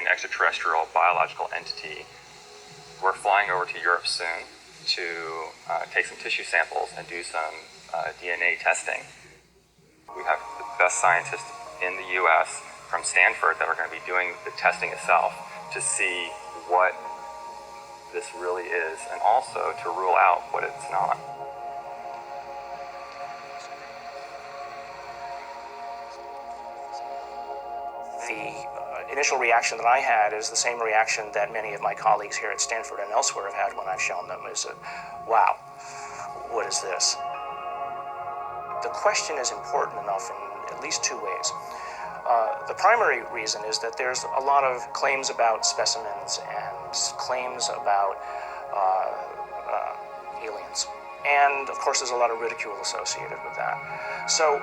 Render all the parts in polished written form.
an extraterrestrial biological entity. We're flying over to Europe soon to take some tissue samples and do some DNA testing. We have the best scientists in the U.S. from Stanford that are going to be doing the testing itself to see what this really is, and also to rule out what it's not. The initial reaction that I had is the same reaction that many of my colleagues here at Stanford and elsewhere have had when I've shown them, is that, wow, what is this? The question is important enough in at least two ways. The primary reason is that there's a lot of claims about specimens and claims about aliens. And of course, there's a lot of ridicule associated with that. So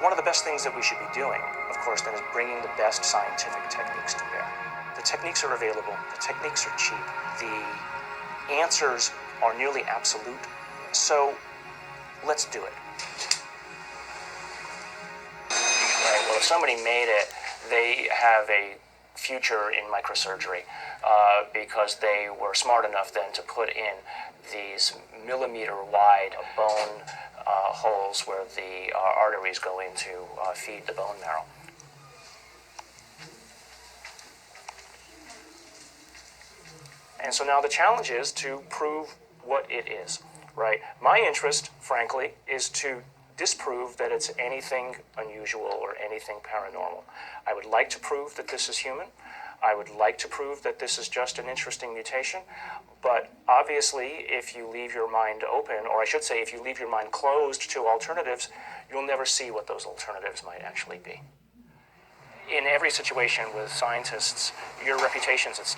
one of the best things that we should be doing, of course, then is bringing the best scientific techniques to bear. The techniques are available. The techniques are cheap. The answers are nearly absolute. So let's do it. Right, well, if somebody made it, they have a future in microsurgery because they were smart enough then to put in these millimeter-wide bone holes where the arteries go in to feed the bone marrow. And so now the challenge is to prove what it is, right? My interest, frankly, is to disprove that it's anything unusual or anything paranormal. I would like to prove that this is human. I would like to prove that this is just an interesting mutation. But obviously, if you leave your mind open, or I should say, if you leave your mind closed to alternatives, you'll never see what those alternatives might actually be. In every situation with scientists, your reputation's at stake.